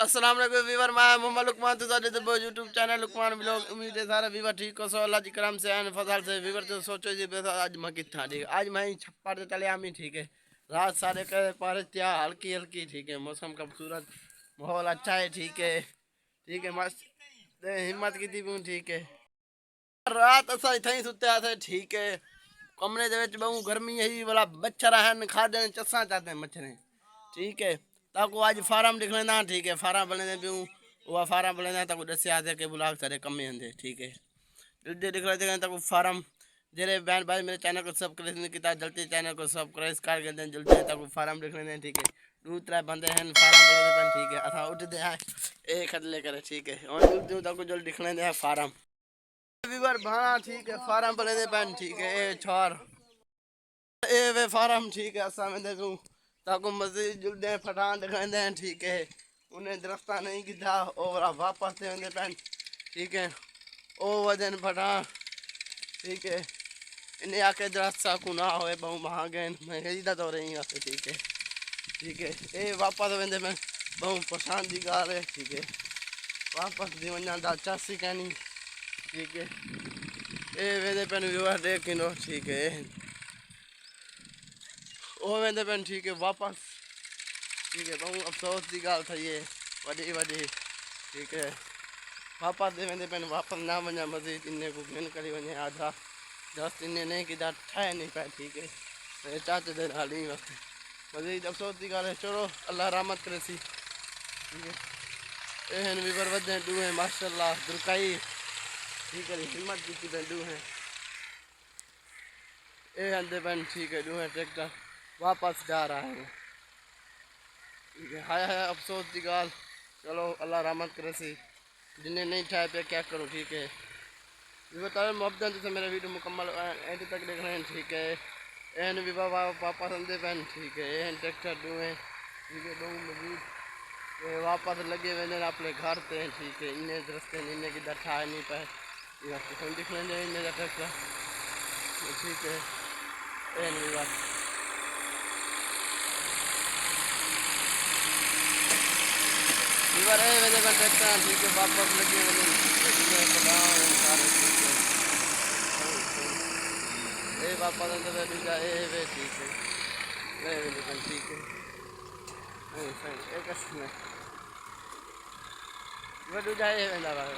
अस्सलाम वालेकुम वीवर, मैं मोहम्मद लुकमान तो साडे ते यूट्यूब चैनल लुकमान व्लॉग। उम्मीद है सारे वीवर ठीक हो, सो अल्लाह जी करम से एन फजल से वीवर तो सोचो जी आज मैं कितना ठीक। आज मैं छप्पर से चले आमी ठीक है। रात सारे के पारे त्या हल्की हल्की ठीक है। मौसम का खूबसूरत माहौल अच्छा है ठीक है। ठीक है मस्त हिम्मत की थी ठीक है। रात असा इतना ही सुत्ते थे ठीक है। कमरे दे विच बहु गर्मी है वाला मच्छर हैं खादे चसा चाहते हैं मच्छर ठीक है। ताको आज फार्म लिख लेना ठीक है। फार्म बने पियूँ वह फार्म बने ताको दसिया थे कि बुलाग सारे कमे होंगे ठीक है। जल्दी लिख लेते हैं ताको फार्म जेरे बहन भाई मेरे चैनल को सब्सक्राइब किया जल्दी चैनल को सब्सक्राइब कर दें जल्दी ताको फार्म लिख लेते हैं ठीक है। दो त्रै बंदे हैं फार्म बने ठीक है। असा उठते हैं एक खटले करे ठीक है और दूर ताको जल्दी लिख लेते हैं फार्म वीवर भाना ठीक है। फार्म बने पैन ठीक है। ए छोर ए वे फार्म ठीक है। असा में दूँ ताको मस्जिद जुलते फटान दिखाते हैं ठीक है। उन्हें दरख्ता नहीं किया और वापस से होंगे पैन ठीक है। ओ वजन फटान ठीक है। इन्हें आके दरख्त सा कुना होए बहु वहाँ गए महंगी तो रही आते ठीक है। ठीक है ए वापस वेंदे मैं बहु परेशान की गाल है ठीक है। वापस दी वना दा चासी कहनी ठीक है। ए वेंदे पैन विवाह देख किनो ठीक है। ओ वेंदे पैन ठीक है वापस ठीक है। बहु अफसोस की गाल थी है वही वही ठीक है। वापस दे वेंदे पैन वापस ना वना मस्जिद इन्हें को घेन करी वने आधा दस इन्हें नहीं कि ठाए नहीं पाए ठीक है। मेरे चाचे दे हाल ही वक्त मस्जिद अफसोस की गाल है। चलो अल्लाह रहमत करे सी ठीक है। एहन विवर वजन डू है माशाल्लाह दुरकाई ठीक है। हिम्मत की डू है ए आंदे पैन ठीक है। डू है ट्रैक्टर वापस जा रहा है ठीक है। हाय हाय अफसोस की गाल। चलो अल्लाह रहमत करे सी जिन्हें नहीं ठाए पे क्या करो ठीक है। ये बता मोहब्बत से मेरा वीडियो मुकम्मल एंड तक देख रहे हैं ठीक है। एन भी बाबा पापा संदे पैन ठीक है। एन ट्रैक्टर डू है ठीक है। बहु मजीद वापस लगे हुए अपने घर पे ठीक है। इन्हें रस्ते इन्हें की ठा नहीं पाए दिख लेंगे इन्हें ट्रैक्टर ठीक है। एन भी बात वीवर है मेरे पास ट्रैक्टर ठीक है। वापस लगे हुए सारे ठीक है। ए पापा संदे दूजा ए वे ठीक है। ठीक है एक वडू जाए वेंदा बाबा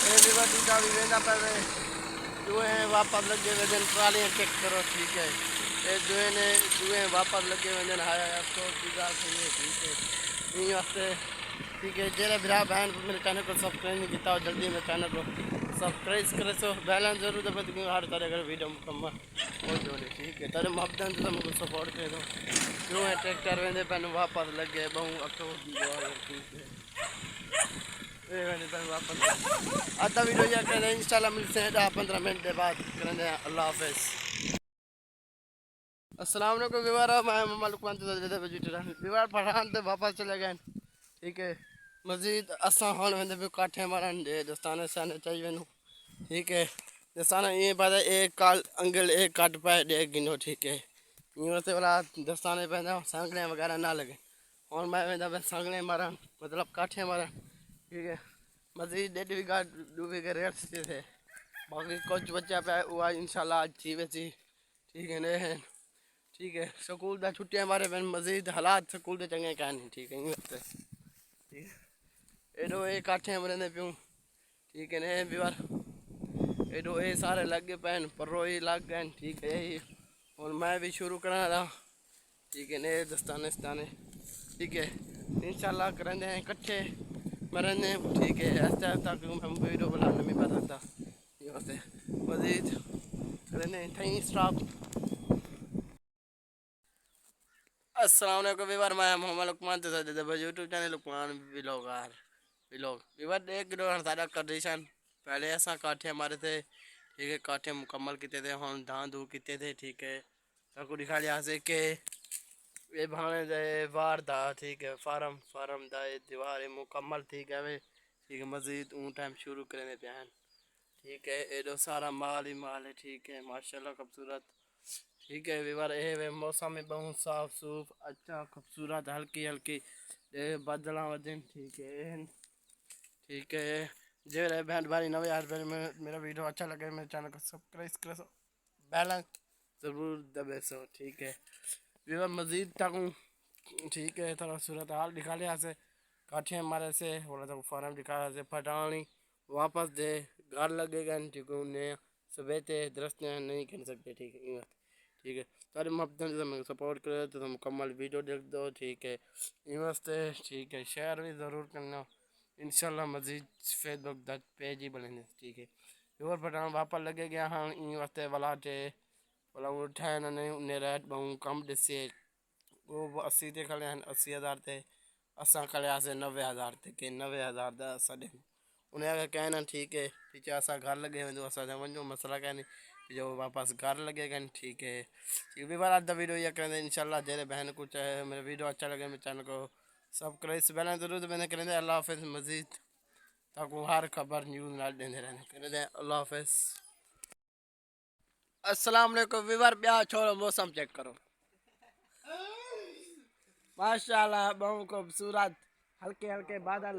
ए भी वडू जा भी वेंदा पर दुए वापस लगे वजन ट्रालियां चेक करो ठीक है। ए दुए वापस लगे वजन हाया अफसोस की गाल सही ठीक है। इन वास्ते ठीक है। जेरे भरा बहन मेरे चैनल को सब्सक्राइब नहीं किया जल्दी मेरे चैनल को सब्सक्राइब करे सो बैलेंस जरूर दबा क्योंकि हर तरह अगर वीडियो मुकम्मल हो जाए ठीक है। तेरे मोहब्बत से तुमको सपोर्ट कर दो जो है ट्रैक्टर वेंदे पैन वापस लगे बहु अफसोस की गाल ठीक है। ए वेंदे पैन वापस आधा वीडियो या करें इंशाल्लाह मिलते हैं 10-15 मिनट के बाद करें। अल्लाह हाफिज़। अस्सलाम वालेकुम विवार मैं मोहम्मद लुकमान विवार पठान तो वापस चले गए ठीक है। मस्जिद असा हॉल में काठे मारन दस्ताने साने चाहिए वेनू ठीक है। दस्ताना ये बात है एक काल अंगल एक काट पाए डे गिनो ठीक है। यूँ से वाला दस्ताने पहना सांगड़े वगैरह ना लगे और मैं सांगड़े मारन मतलब काठे मारन ठीक है। मस्जिद 1.5 बीघा 2 बीघे रेट से थे बाकी कुछ बच्चा पे हुआ इंशाल्लाह आज थी वैसी ठीक है। नहीं ठीक है। स्कूल का छुट्टियां हमारे मस्जिद हालात स्कूल के चंगे क्या नहीं ठीक है। ठीक है एडो ए काठे बने प्यूँ ठीक है। ने भी बार एडो ए सारे लगे पैन पर्रो ही लग गए ठीक है। और मैं भी शुरू करा रहा ठीक है। ने दस्ताने स्ताने ठीक है इंशाल्लाह करेंगे हैं इकट्ठे मरने ठीक है। ऐसा तक हम वीडियो बनाने में पता था यहाँ से मजीद करेंगे थैंक स्टॉप। अस्सलाम वालेकुम वीवर मैं मोहम्मद लुकमान तो YouTube channel Luqman vlogger vlog वीवर एक किलो सारा कंडीशन पहले ऐसा काठे हमारे थे ठीक है। काठे मुकम्मल किए थे हम धान धू किए थे ठीक है। सबको दिखा लिया से के ये भाने दे वार दा ठीक है। फार्म दा दीवार मुकम्मल ठीक है वे ठीक है। मस्जिद ऊँ टाइम शुरू करें प्यान ठीक है, एडो सारा माल ही माल है। ठीक है, माशाल्लाह खूबसूरत। ठीक है वीवर, ये वे मौसम में बहुत साफ सूफ अच्छा खूबसूरत हल्की हल्की बादल वजन। ठीक है, ठीक है। जे रहे बहन भाई नवे यार मेरा वीडियो अच्छा लगे मेरे चैनल को सब्सक्राइब करो, बैलेंस ज़रूर दबे सो। ठीक है वीवर, मज़ीद तक ठीक है थोड़ा सूरत हाल दिखा लिया से काठिया मारे से बोला तो फार्म दिखा से पटानी वापस दे घर लगेगा ठीक है उन्हें सवेते दरस्त नहीं कर सकते। ठीक है ये बात। ठीक है, सारे मोहब्बत से सपोर्ट करे तो मुकम्मल वीडियो देख दो। ठीक है ये वास्ते। ठीक है, शेयर भी ज़रूर करना इंशाल्लाह। मज़ीद फेसबुक द पेज ही बने। ठीक है और पठान वापस लगे गया हाँ इन वास्ते वाला टे वाला उठाए ना नहीं उन्हें रेट बहुत कम दिसे वो 80 ते खड़े हैं 80,000 ते असा खड़े से 90,000 ते के 90,000 दा साढ़े उन्हें अगर कहना ठीक है पीछे असा घर लगे हुए तो असा वनो मसला कहनी जो वापस घर लगेगा। ठीक है, भी बार आधा वीडियो ये करेंगे इंशाल्लाह। जेरे बहन को चाहे मेरा वीडियो अच्छा लगे मेरे चैनल को सब्सक्राइब बेल जरूर मैंने करेंगे। अल्लाह हाफिज़। मज़ीद ताकि हर खबर न्यूज़ ना देते रहने करेंगे। अल्लाह हाफिज़। अस्सलाम वालेकुम वीवर, ब्याह छोड़ो मौसम चेक करो माशाल्लाह बहुत खूबसूरत हल्के हल्के बादल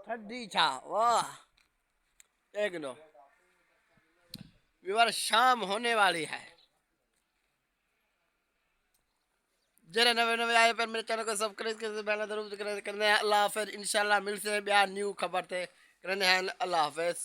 ठंडी छा वाह देख लो विवर शाम होने वाली है। जरा नवे नवे आए पर मेरे चैनल को सब्सक्राइब करके बेल जरूर करने। अल्लाह हाफिज़। इंशाल्लाह मिलते हैं ब्याह न्यू खबर थे करने हैं। अल्लाह हाफिज़।